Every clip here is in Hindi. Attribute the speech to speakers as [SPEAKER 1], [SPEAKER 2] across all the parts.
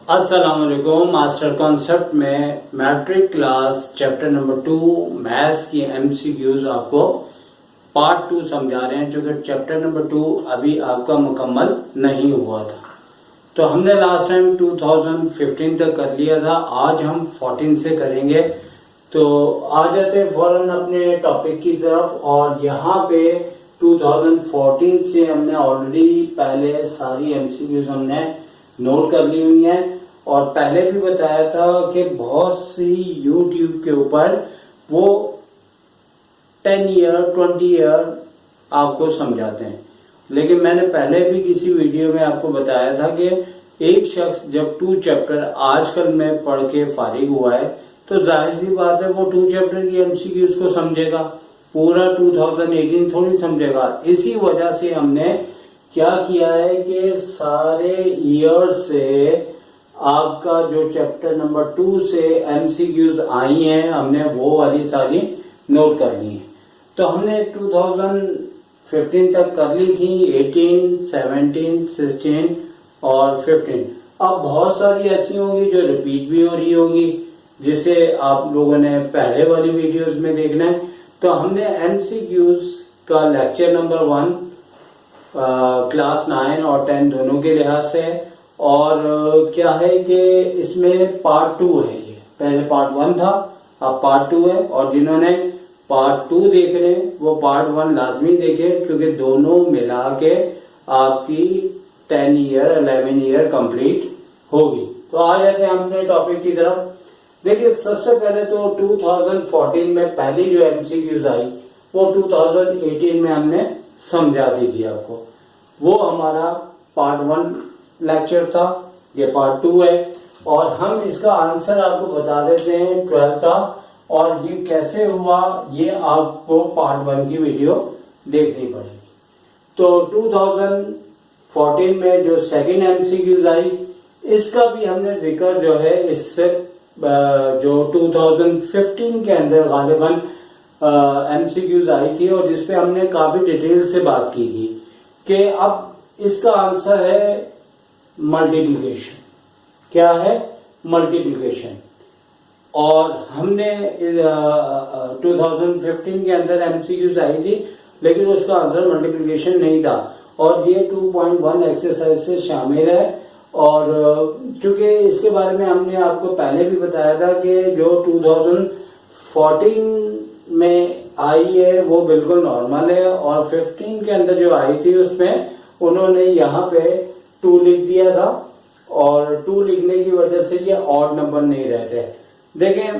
[SPEAKER 1] अस्सलाम वालेकुम। मास्टर कॉन्सेप्ट में matric class chapter number 2 maths की एमसीक्यूज आपको पार्ट 2 समझा रहे हैं, क्योंकि चैप्टर नंबर 2 अभी आपका मुकम्मल नहीं हुआ था। तो हमने लास्ट टाइम 2015 तक कर लिया था, आज हम 14 से करेंगे। तो आ जाते फौरन अपने टॉपिक की तरफ। और यहाँ पे 2014 से हमने ऑलरेडी पहले सारी एमसीक्यूज हमने नोट कर ली हुई है। और पहले भी बताया था कि बहुत सी यूट्यूब के ऊपर वो 10 ईयर 20 ईयर आपको समझाते हैं, लेकिन मैंने पहले भी किसी वीडियो में आपको बताया था कि एक शख्स जब 2 चैप्टर आजकल में पढ़ के फारिग हुआ है तो जाहिर सी बात है वो 2 चैप्टर की एमसीक्यूज को समझेगा, पूरा 2018 थोड़ी समझेगा। इसी वजह से हमने क्या किया है कि सारे ईयर से आपका जो चैप्टर नंबर 2 से एमसीक्यूज आई हैं हमने वो वाली सारी नोट कर ली है। तो हमने 2015 तक कर ली थी, 18, 17, 16 और 15। अब बहुत सारी ऐसी होंगी जो रिपीट भी हो रही होंगी, जिसे आप लोगों ने पहले वाली वीडियोस में देखना है। तो हमने एमसीक्यूज का लेक्चर नंबर 1 क्लास 9 और 10 दोनों के लिहाज से, और क्या है कि इसमें पार्ट 2 है। ये पहले पार्ट 1 था, अब पार्ट 2 है। और जिन्होंने पार्ट 2 देख रहे हैं वो पार्ट 1 लाजमी देखें, क्योंकि दोनों मिला के आपकी 10 ईयर 11 ईयर कंप्लीट होगी। तो आ जाते हैं अपने टॉपिक की तरफ। देखिए, सबसे पहले तो 2014 में पहली जो एमसीक्यूज आई वो 2018 में हमने समझा दी थी आपको। वो हमारा पार्ट 1 लेक्चर था, ये पार्ट 2 है। और हम इसका आंसर आपको बता देते हैं 12 का, और ये कैसे हुआ ये आपको पार्ट 1 की वीडियो देखनी पड़ेगी। तो 2014 में जो सेकंड एमसीक्यूज आई इसका भी हमने जिक्र जो है इससे जो 2015 के अंदर गालिबन एमसीक्यूज आई थी, और जिसपे हमने काफी डिटेल से बात की थी कि अब इसका आंसर है मल्टीप्लिकेशन। क्या है? मल्टीप्लिकेशन। और हमने 2015 के अंदर एमसीक्यूज आई थी, लेकिन उसका आंसर मल्टीप्लिकेशन नहीं था, और ये 2.1 एक्सरसाइज से शामिल है। और चूंकि इसके बारे में हमने आपको पहले भी बताया था कि जो 2014 में आई है वो बिल्कुल नॉर्मल है, और 15 के अंदर जो आई थी उसमें उन्होंने यहाँ पे 2 लिख दिया था, और 2 लिखने की वजह से ये ऑड नंबर नहीं रहते। देखें,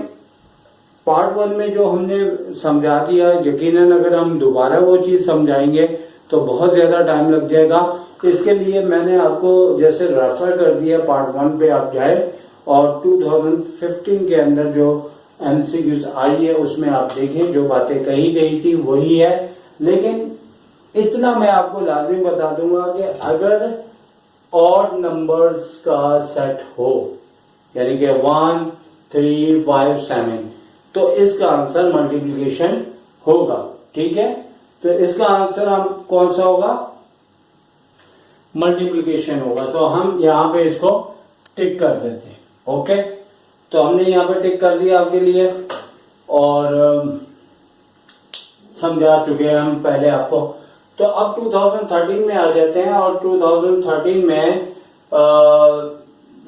[SPEAKER 1] पार्ट 1 में जो हमने समझा दिया, यकीनन अगर हम दोबारा वो चीज समझाएंगे तो बहुत ज्यादा टाइम लग जाएगा। इसके लिए मैंने आपको जैसे रेफर कर दिया, पार्ट 1 पे आप जाए और 2015 के अंदर जो एमसीक्यूज आई है उसमें आप देखें, जो बातें कही गई थी वही है। लेकिन इतना मैं आपको लाजमी बता दूंगा कि अगर ऑड नंबर्स का सेट हो, यानी कि 1, 3, 5, 7, तो इसका आंसर मल्टीप्लिकेशन होगा। ठीक है, तो इसका आंसर हम कौन सा होगा? मल्टीप्लिकेशन होगा। तो हम यहाँ पे इसको टिक कर देते हैं। ओके, तो हमने यहाँ पे टिक कर दिया आपके लिए, और समझा चुके हैं हम पहले आपको। तो अब 2013 में आ जाते हैं, और 2013 में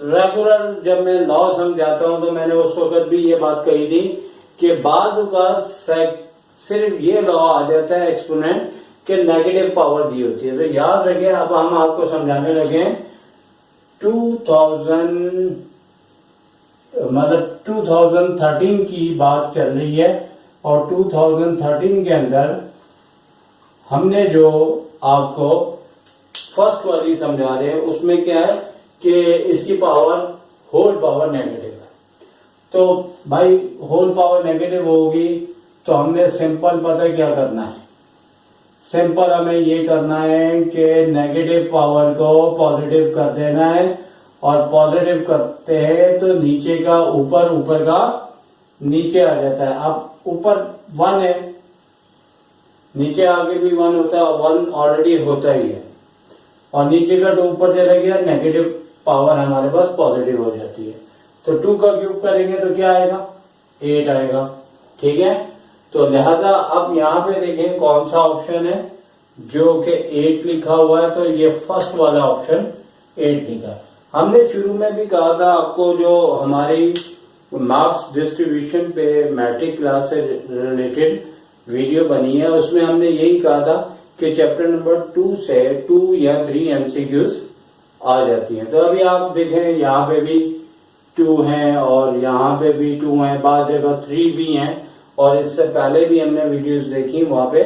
[SPEAKER 1] रेगुलर जब मैं लॉ समझाता हूं तो मैंने उस वक्त भी ये बात कही थी कि बाद का सिर्फ ये लॉ आ जाता है एक्सपोनेंट के नेगेटिव पावर दी होती है। तो याद रखिए, अब हम आपको समझाने लगे 2013 की बात चल रही है, और 2013 के अंदर हमने जो आपको फर्स्ट वाली समझा रहे हैं उसमें क्या है कि इसकी पावर होल पावर नेगेटिव है। तो भाई होल पावर नेगेटिव होगी तो हमने सिंपल पता क्या करना है? सिंपल हमें ये करना है कि नेगेटिव पावर को पॉजिटिव कर देना है, और पॉजिटिव करते हैं तो नीचे का ऊपर, ऊपर का नीचे आ जाता है। अब ऊपर 1 है, नीचे आगे भी 1 होता है, 1 ऑलरेडी होता ही है, और नीचे का 2 ऊपर चला गया, नेगेटिव पावर हमारे पास पॉजिटिव हो जाती है। तो 2 का क्यूब करेंगे तो क्या आएगा, 8 आएगा। ठीक है, तो लिहाजा अब यहाँ पे देखें कौन सा ऑप्शन है जो कि 8 लिखा हुआ है, तो ये फर्स्ट वाला ऑप्शन 8 लिखा है। हमने शुरू में भी कहा था आपको, जो हमारी मार्क्स डिस्ट्रीब्यूशन पे मैट्रिक क्लास से रिलेटेड वीडियो बनी है, उसमें हमने यही कहा था कि चैप्टर नंबर 2 से 2 या 3 एमसीक्यूज आ जाती हैं। तो अभी आप देखें यहाँ पे भी 2 हैं और यहाँ पे भी 2 हैं, बाज़ जगह 3 भी हैं, और इससे पहले भी हमने वीडियोस देखी, वहां पे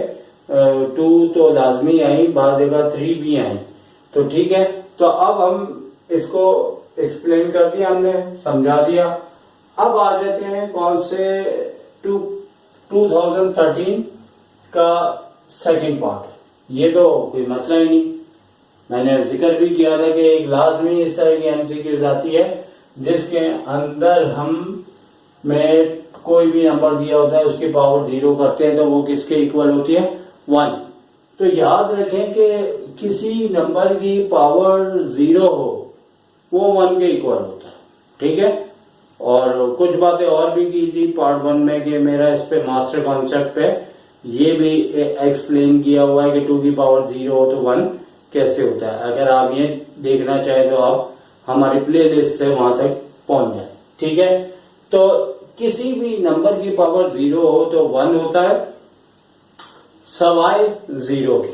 [SPEAKER 1] 2 तो लाजमी आई, बाज़ जगह 3 भी आई। तो ठीक है, तो अब हम इसको एक्सप्लेन कर दिया, हमने समझा दिया। अब आ जाते हैं कौन से 2013 का सेकंड पार्ट। ये तो कोई मसला ही नहीं, मैंने जिक्र भी किया था कि एक लाजमी इस तरह की एमसीक्यूज आती है जिसके अंदर हम में कोई भी नंबर दिया होता है, उसकी पावर 0 करते हैं तो वो किसके इक्वल होती है, 1। तो याद रखें कि किसी नंबर की पावर 0 हो वो 1 के इक्वल होता है। ठीक है, और कुछ बातें और भी की थी पार्ट 1 में कि मेरा इस पे मास्टर कॉन्सेप्ट पे ये भी एक्सप्लेन किया हुआ है कि 2 की पावर 0 हो तो 1 कैसे होता है। अगर आप ये देखना चाहें तो आप हमारी प्लेलिस्ट से वहां तक पहुंच जाए। ठीक है, तो किसी भी नंबर की पावर 0 हो तो 1 होता है सवाए 0 के,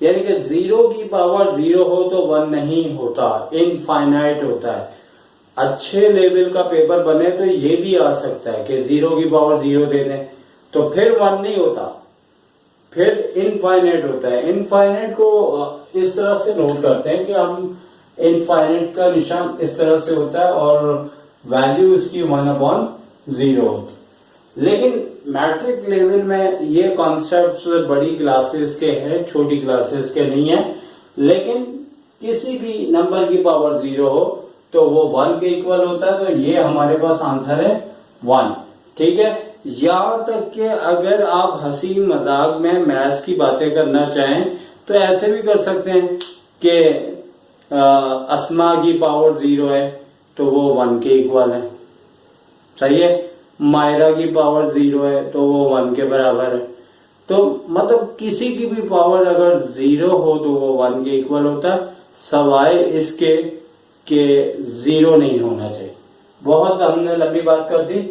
[SPEAKER 1] यानी कि 0 की पावर 0 हो तो 1 नहीं होता, इनफाइनाइट होता है। अच्छे लेवल का पेपर बने तो ये भी आ सकता है कि 0 की पावर 0 दे दें तो फिर 1 नहीं होता, फिर इनफाइनाइट होता है। इनफाइनाइट को इस तरह से नोट करते हैं कि हम इनफाइनाइट का निशान इस तरह से होता है और वैल्यू इसकी 1/0 होती। लेकिन मैट्रिक लेवल में ये कॉन्सेप्ट्स बड़ी क्लासेस के हैं, छोटी क्लासेस के नहीं है। लेकिन किसी भी नंबर की पावर 0 हो तो वो 1 के इक्वल होता है, तो ये हमारे पास आंसर है 1। ठीक है, यहां तक कि अगर आप हंसी मजाक में मैथ्स की बातें करना चाहें तो ऐसे भी कर सकते हैं कि अस्मा की पावर 0 है तो वो 1 के इक्वल है, सही है। मायरा की पावर 0 है तो वो 1 के बराबर है। तो मतलब किसी की भी पावर अगर 0 हो तो वो 1 के इक्वल होता है, सवाए इसके के 0 नहीं होना चाहिए। बहुत हमने लंबी बात कर दी।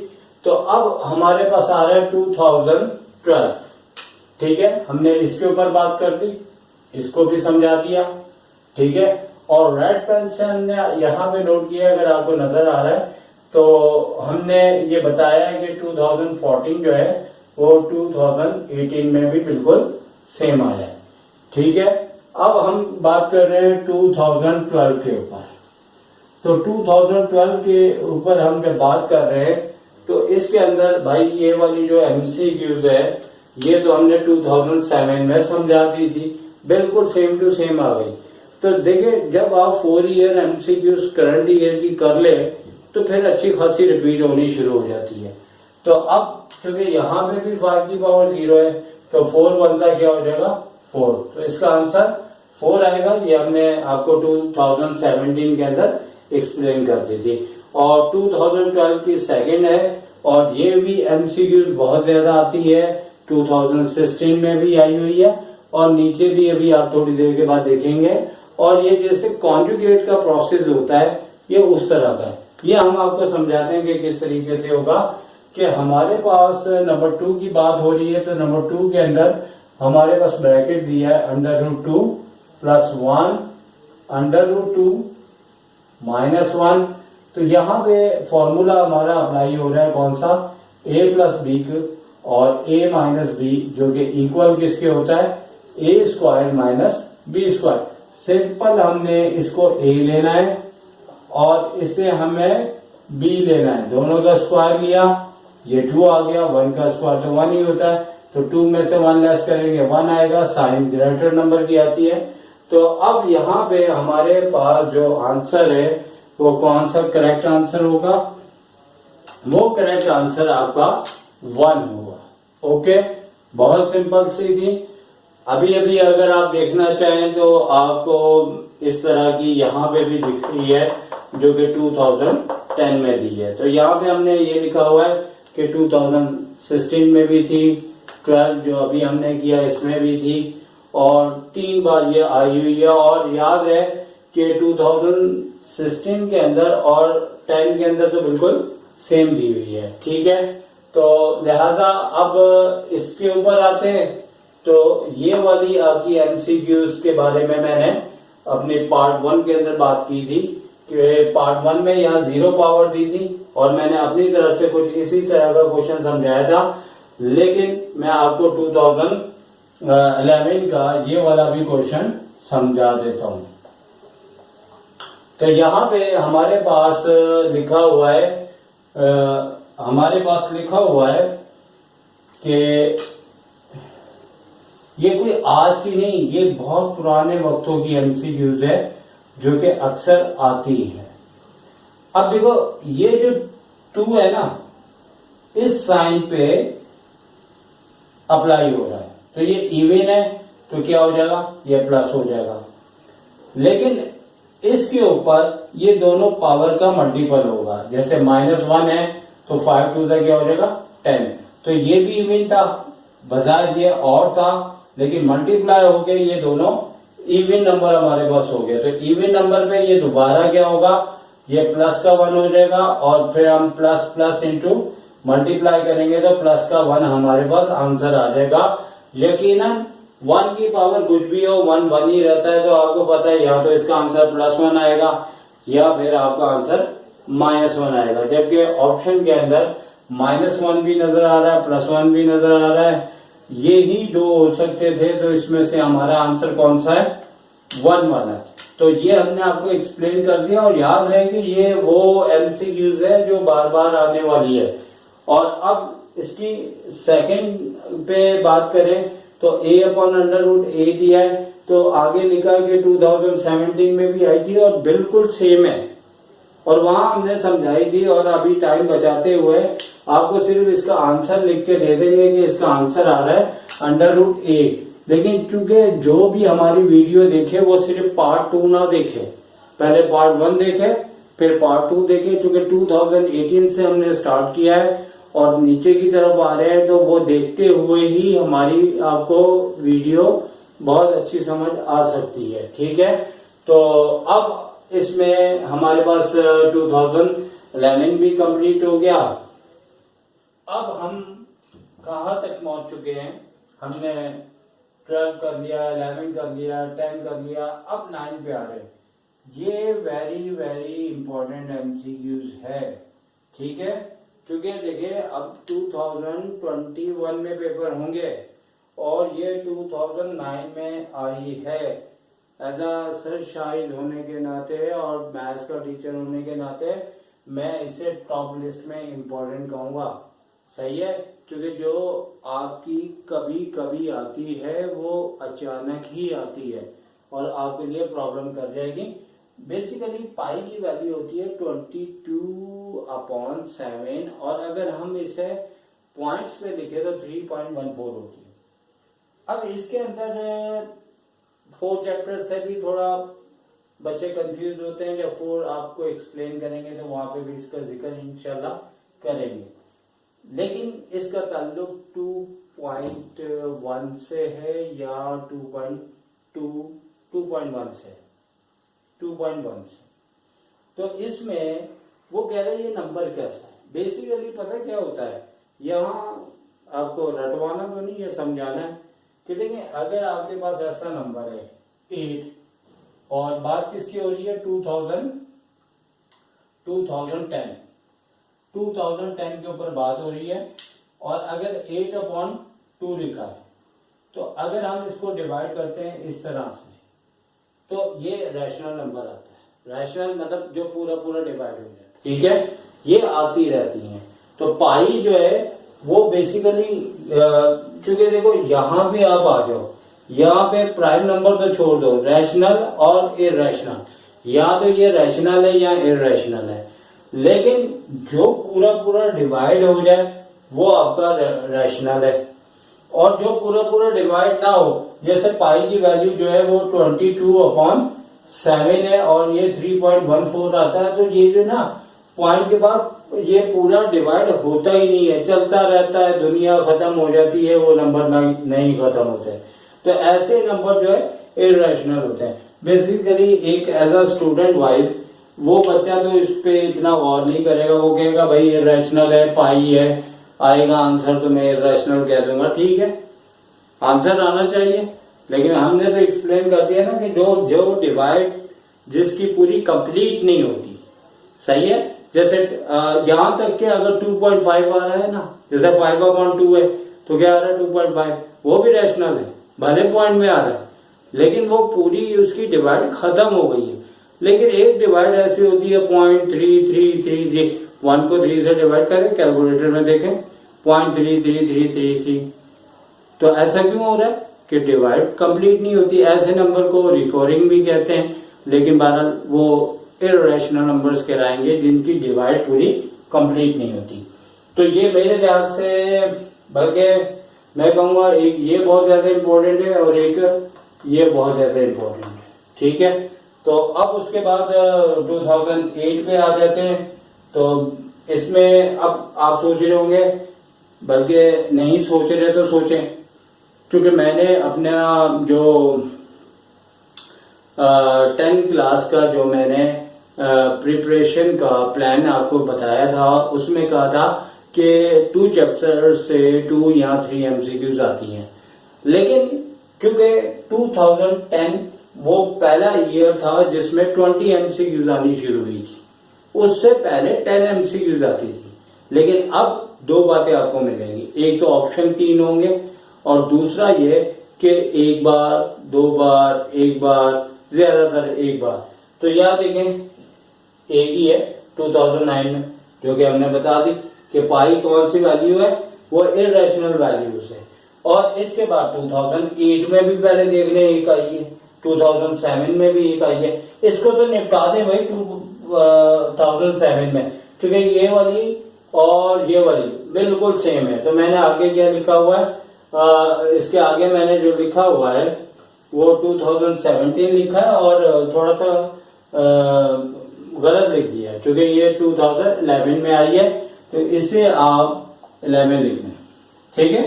[SPEAKER 1] तो अब हमारे पास आ रहा है 2012। ठीक है, हमने इसके ऊपर बात कर दी, इसको भी समझा दिया। ठीक है, और रेड पेन से हमने यहाँ पे नोट किया, अगर आपको नजर आ रहा है तो हमने ये बताया है कि 2014 जो है वो 2018 में भी बिल्कुल सेम आया है। ठीक है, अब हम बात कर रहे हैं 2012 के ऊपर। तो 2012 के ऊपर हम जब बात कर रहे हैं तो इसके अंदर भाई ये वाली जो एमसीक्यूज है ये तो हमने 2007 में समझा दी थी, बिल्कुल सेम टू सेम आ गई। तो देखिए जब आप 4 ईयर एमसीक्यूज करंट ईयर की कर ले तो फिर अच्छी खासी रिपीट होनी शुरू हो जाती है। तो अब क्योंकि यहाँ पे भी 5 की पावर 0 है तो 4 बनता क्या हो जाएगा 4, तो इसका आंसर 4 आएगा। ये हमने आपको 2017 के अंदर एक्सप्लेन कर दी थी। और 2012 की सेकंड है और ये भी एमसीक्यूज बहुत ज्यादा आती है, 2016 में भी आई हुई है और नीचे भी अभी आप थोड़ी देर के बाद देखेंगे। और ये जैसे कॉन्जुगेट का प्रोसेस होता है ये उस तरह का है। ये हम आपको समझाते हैं कि किस तरीके से होगा कि हमारे पास नंबर 2 की बात हो रही है तो नंबर 2 के अंदर हमारे पास ब्रैकेट दिया है √2 + 1 √2 -1। तो यहाँ पे फॉर्मूला हमारा अप्लाई हो रहा है कौन सा, a + b और a - b जो कि इक्वल किसके होता है a² - b²। सिंपल हमने इसको a लेना है और इसे हमें b लेना है, दोनों का स्क्वायर लिया, ये 2 आ गया, 1 का स्क्वायर तो 1 ही होता है, तो 2 में से 1 लेस करेंगे 1 आएगा, साइन ग्रेटर नंबर की आती है। तो अब यहाँ पे हमारे पास जो आंसर है वो कौन सा करेक्ट आंसर होगा, वो करेक्ट आंसर आपका 1 होगा। ओके, बहुत सिंपल सी थी। अभी अभी अगर आप देखना चाहें तो आपको इस तरह की यहाँ पे भी दिख रही है जो कि 2010 में दी है। तो यहाँ पे हमने ये लिखा हुआ है कि 2016 में भी थी, 12 जो अभी हमने किया इसमें भी थी, और 3 बार ये आई हुई है। और याद है कि 2016 के अंदर और 10 के अंदर तो बिल्कुल सेम दी हुई है, ठीक है। तो लिहाजा अब इसके ऊपर आते हैं। तो ये वाली आपकी एमसीक्यूज के बारे में मैंने अपने पार्ट 1 के अंदर बात की थी कि पार्ट 1 में यहाँ 0 पावर दी थी और मैंने अपनी तरफ से कुछ इसी तरह का क्वेश्चन समझाया था। लेकिन मैं आपको 2011 का ये वाला भी क्वेश्चन समझा देता हूँ। तो यहाँ पे हमारे पास लिखा हुआ है कि ये कोई आज की नहीं, ये बहुत पुराने वक्तों की एमसीक्यूज है जो कि अक्सर आती है। अब देखो ये जो 2 है ना, इस साइन पे अप्लाई हो रहा है, तो ये इवन है तो क्या हो जाएगा, ये प्लस हो जाएगा। लेकिन इसके ऊपर ये दोनों पावर का मल्टीपल होगा, जैसे -1 है तो 5 2 क्या हो जाएगा 10। तो ये भी इवन था, बजाय ये और था, लेकिन मल्टीप्लाई हो गए, ये दोनों इवन नंबर हमारे पास हो गए। तो इवन नंबर पे ये दोबारा क्या होगा, ये प्लस का 1 हो जाएगा और फिर हम प्लस प्लस इंटू मल्टीप्लाई करेंगे तो प्लस का 1 हमारे पास आंसर आ जाएगा। यकीनन 1 की पावर कुछ भी हो, 1 1 ही रहता है। तो आपको पता है या तो इसका आंसर +1 आएगा या फिर आपका आंसर -1 आएगा। जबकि ऑप्शन के अंदर -1 भी नजर आ रहा है, +1 भी नजर आ रहा है, ये ही 2 हो सकते थे। तो इसमें से हमारा आंसर कौन सा है, 1 वाला। तो ये हमने आपको एक्सप्लेन कर दिया। और याद रहे कि ये वो एमसीक्यूज है जो बार बार आने वाली है। और अब इसकी सेकंड पे बात करें तो a/√a दिया है, तो आगे लिखा है कि 2017 में भी आई थी और बिल्कुल सेम है, और वहां हमने समझाई थी। और अभी टाइम बचाते हुए आपको सिर्फ इसका आंसर लिख के दे देंगे कि इसका आंसर आ रहा है √a। लेकिन चूंकि जो भी हमारी वीडियो देखे वो सिर्फ पार्ट 2 ना देखे, पहले पार्ट 1 देखे फिर पार्ट 2 देखे। चूंकि 2018 से हमने स्टार्ट किया है और नीचे की तरफ आ रहे हैं, तो वो देखते हुए ही हमारी आपको वीडियो बहुत अच्छी समझ आ सकती है, ठीक है। तो अब इसमें हमारे पास 2011 भी कंप्लीट हो गया। अब हम कहाँ तक पहुंच चुके हैं, हमने 12 कर लिया, 11 कर लिया, 10 कर लिया, अब 9 पे आ रहे हैं। ये वेरी वेरी इंपॉर्टेंट एमसीक्यूज है, ठीक है। क्योंकि देखिए अब 2021 में पेपर होंगे और ये 2009 में आई है। एज अ सर शाहिद होने के नाते और मैथ्स का टीचर होने के नाते मैं इसे टॉप लिस्ट में इम्पोर्टेंट कहूंगा, सही है। क्योंकि जो आपकी कभी कभी आती है वो अचानक ही आती है और आपके लिए प्रॉब्लम कर जाएगी। बेसिकली पाई की वैल्यू होती है 22/7 और अगर हम इसे पॉइंट्स पे लिखे तो 3.14 होती है। अब इसके अंदर 4 चैप्टर से भी थोड़ा बच्चे कंफ्यूज होते हैं। जब 4 आपको एक्सप्लेन करेंगे तो वहां पे भी इसका जिक्र इंशाल्लाह करेंगे। लेकिन इसका ताल्लुक 2.1 से है या 2.1 से, 2.1 से। तो इसमें वो कह रहे हैं ये नंबर कैसा है। बेसिकली पता क्या होता है, यहाँ आपको रटवाना तो नहीं है, समझाना है कि देखिए अगर आपके पास ऐसा नंबर है 8 और बात किसकी हो रही है 2010 के ऊपर बात हो रही है और अगर 8/2 लिखा है तो अगर हम इसको डिवाइड करते हैं इस तरह से तो ये रैशनल नंबर आता है। रैशनल मतलब जो पूरा पूरा डिवाइड हो जाता है, ठीक है। ये आती रहती हैं। तो पाई जो है वो बेसिकली चूंकि देखो यहां भी आप आ जाओ, यहाँ पे प्राइम नंबर तो छोड़ दो, रैशनल और इररेशनल, या तो ये रैशनल है या इररेशनल है। लेकिन जो पूरा पूरा डिवाइड हो जाए वो आपका रैशनल है और जो पूरा पूरा डिवाइड ना हो, जैसे पाई की वैल्यू जो है वो 22/7 7 है और ये 3.14 आता है, तो ये जो ना पॉइंट के बाद ये पूरा डिवाइड होता ही नहीं है, चलता रहता है, दुनिया खत्म हो जाती है, वो नंबर नहीं खत्म होते हैं। तो ऐसे नंबर जो है इरेशनल होते हैं। बेसिकली एक एज अ स्टूडेंट वाइज वो बच्चा तो इस पे इतना गौर नहीं करेगा, वो कहेगा भाई इरेशनल है, पाई है, आएगा आंसर तो मैं इरेशनल कह दूंगा, ठीक है आंसर आना चाहिए। लेकिन हमने तो एक्सप्लेन कर दिया ना कि जो डिवाइड जिसकी पूरी कंप्लीट नहीं होती, सही है। जैसे यहां तक के अगर 2.5 आ रहा है ना, जैसे 5/2 है तो क्या आ रहा है 2.5, वो भी रैशनल है, भले पॉइंट में आ रहा है, लेकिन वो पूरी उसकी डिवाइड खत्म हो गई है। लेकिन एक डिवाइड ऐसी होती है 0.3333, 1 को 3 से डिवाइड करें, कैलकुलेटर में देखें 0.33333, तो ऐसा क्यों हो रहा है कि डिवाइड कंप्लीट नहीं होती। ऐसे नंबर को रिकॉर्डिंग भी कहते हैं, लेकिन बहरहाल वो इरेशनल नंबर्स कहलाएंगे जिनकी डिवाइड पूरी कंप्लीट नहीं होती। तो ये मेरे ख्याल से, बल्कि मैं कहूंगा एक ये बहुत ज्यादा इंपॉर्टेंट है और एक ये बहुत ज्यादा इंपॉर्टेंट है, ठीक है। तो अब उसके बाद 2008 पे आ जाते हैं। तो इसमें अब आप सोच रहे होंगे, बल्कि नहीं सोच रहे तो सोचें, क्योंकि मैंने अपना जो 10th क्लास का जो मैंने प्रिपरेशन का प्लान आपको बताया था, उसमें कहा था कि 2 चैप्टर से 2 या 3 एमसीक्यूज आती हैं। लेकिन क्योंकि 2010 वो पहला ईयर था जिसमें 20 एमसीक्यूज आनी शुरू हुई थी, उससे पहले 10 एमसीक्यूज आती थी। लेकिन अब 2 बातें आपको मिलेंगी, एक तो ऑप्शन 3 होंगे और दूसरा ये कि 1 बार 2 बार 1 बार, ज्यादातर 1 बार। तो याद देखें एक ही है 2009 में, जो कि हमने बता दी कि पाई कौन सी वैल्यू है, वो इरेशनल वैल्यूज है। और इसके बाद 2008 में भी पहले देख लें एक आई है, 2007 में भी एक आई है। इसको तो निपटा दें भाई 2007 में, क्योंकि ये वाली और ये वाली बिल्कुल सेम है। तो मैंने आगे क्या लिखा हुआ है, इसके आगे मैंने जो लिखा हुआ है वो 2017 लिखा है और थोड़ा सा गलत लिख दिया है, क्योंकि ये 2011 में आई है, तो इसे आप 11 लिख लें, ठीक है।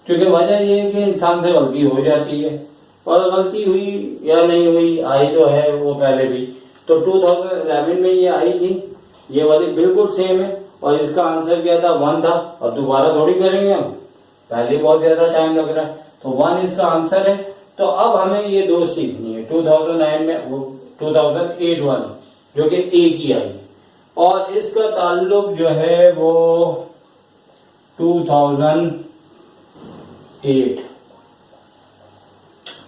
[SPEAKER 1] क्योंकि वजह ये है कि इंसान से गलती हो जाती है, और गलती हुई या नहीं हुई, आई तो है वो पहले भी। तो 2011 में ये आई थी, ये वाली बिल्कुल सेम है, और इसका आंसर क्या था 1 था। और दोबारा थोड़ी करेंगे हम, पहले बहुत ज्यादा टाइम लग रहा है, तो 1 इसका आंसर है। तो अब हमें ये 2 सीखनी है, 2009 में वो 2008 वाली जो कि एक ही आई, और इसका ताल्लुक जो है वो 2008,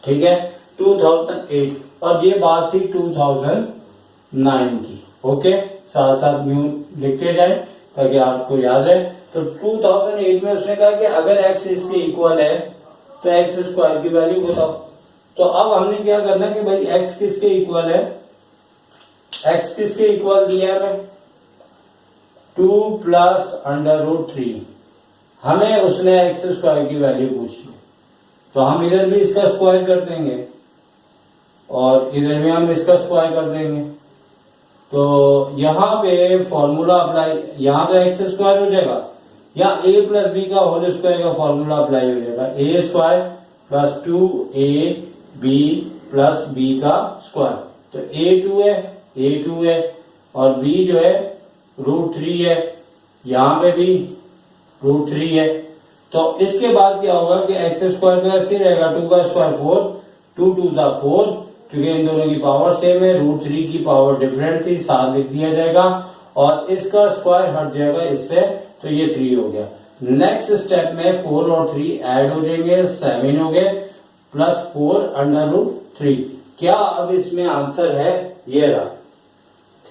[SPEAKER 1] ठीक है 2008, और ये बात थी 2009 की। ओके, साथ साथ न्यू लिखते जाए ताकि आपको याद रहे। तो 2008 में उसने कहा कि अगर x इसके इक्वल है तो x स्क्वायर की वैल्यू बताओ। तो अब हमने क्या करना कि भाई x किसके इक्वल है, x किसके इक्वल दिया है, 2 + √3। हमें उसने x स्क्वायर की वैल्यू पूछी, तो हम इधर भी इसका स्क्वायर कर देंगे और इधर भी हम इसका स्क्वायर कर देंगे। तो यहाँ पे फॉर्मूला अप्लाई, यहाँ का x स्क्वायर हो जाएगा, या a + b का होल स्क्वायर का फॉर्मूला अप्लाई हो जाएगा, a² + 2ab + b का स्क्वायर। तो a2 है और b जो है √3 है, यहाँ पे भी √3 है। तो इसके बाद क्या होगा कि x² तो ऐसे ही रहेगा, 2 का स्क्वायर 4, 2 × 2 = 4, क्योंकि इन दोनों की पावर सेम है, √3 की पावर डिफरेंट थी, 7 लिख दिया जाएगा, और इसका स्क्वायर हट जाएगा इससे, तो ये 3 हो गया। नेक्स्ट स्टेप में 4 और 3 ऐड हो जाएंगे, 7 हो गए, +4 √3। क्या अब इसमें आंसर है, ये रहा,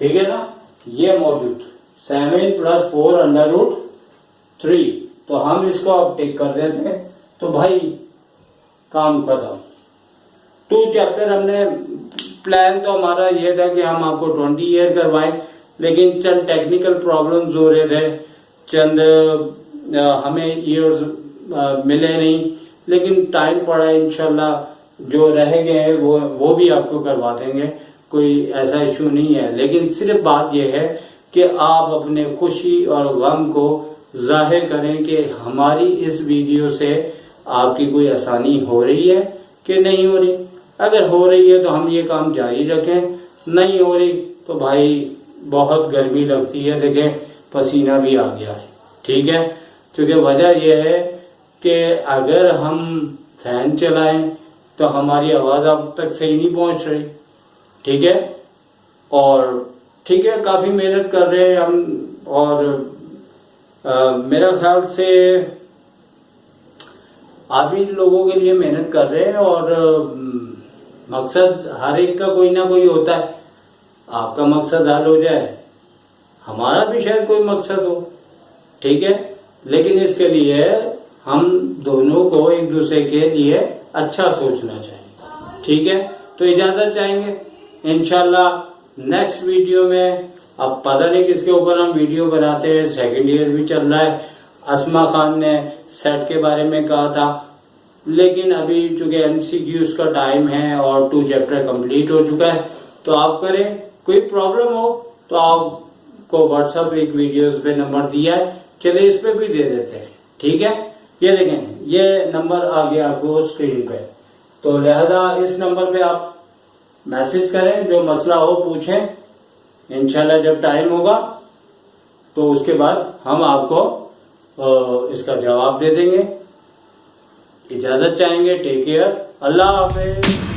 [SPEAKER 1] ठीक है ना, ये मौजूद 7 + 4 √3। तो हम इसको अब टिक कर देते हैं, तो भाई काम खत्म। 2 चैप्टर हमने, प्लान तो हमारा ये था कि हम आपको 20 ईयर करवाएं, लेकिन चंद टेक्निकल प्रॉब्लम्स हो रहे थे, चंद हमें ईयर्स मिले नहीं, लेकिन टाइम पड़ा इंशाल्लाह जो रह गए हैं वो भी आपको करवा देंगे, कोई ऐसा इशू नहीं है। लेकिन सिर्फ बात यह है कि आप अपने खुशी और गम को जाहिर करें कि हमारी इस वीडियो से आपकी कोई आसानी हो रही है कि नहीं हो रही। अगर हो रही है तो हम ये काम जारी रखें, नहीं हो रही तो भाई बहुत गर्मी लगती है, देखें पसीना भी आ गया है, ठीक है। क्योंकि वजह यह है कि अगर हम फैन चलाएं तो हमारी आवाज़ आप तक सही नहीं पहुंच रही, ठीक है। और ठीक है, काफ़ी मेहनत कर रहे हैं हम, और मेरा ख्याल से आप भी लोगों के लिए मेहनत कर रहे हैं, और मकसद हर एक का कोई ना कोई होता है। आपका मकसद हल हो जाए, हमारा भी शायद कोई मकसद हो, ठीक है। लेकिन इसके लिए हम दोनों को एक दूसरे के लिए अच्छा सोचना चाहिए, ठीक है। तो इजाजत चाहेंगे, इंशाल्लाह नेक्स्ट वीडियो में। अब पता नहीं किसके ऊपर हम वीडियो बनाते हैं, सेकंड ईयर भी चल रहा है। अस्मा खान ने सेट के बारे में कहा था, लेकिन अभी चूंकि MCQs का टाइम है और 2 चैप्टर कंप्लीट हो चुका है, तो आप करें। कोई प्रॉब्लम हो तो आपको व्हाट्सएप एक वीडियोस पे नंबर दिया है, चलिए इस पे भी दे देते हैं, ठीक है। ये देखें, ये नंबर आ गया आपको स्क्रीन पे, तो लिहाजा इस नंबर पे आप मैसेज करें, जो मसला हो पूछें। इंशाल्लाह जब टाइम होगा तो उसके बाद हम आपको इसका जवाब दे देंगे। इजाजत चाहेंगे, टेक केयर, अल्लाह हाफिज।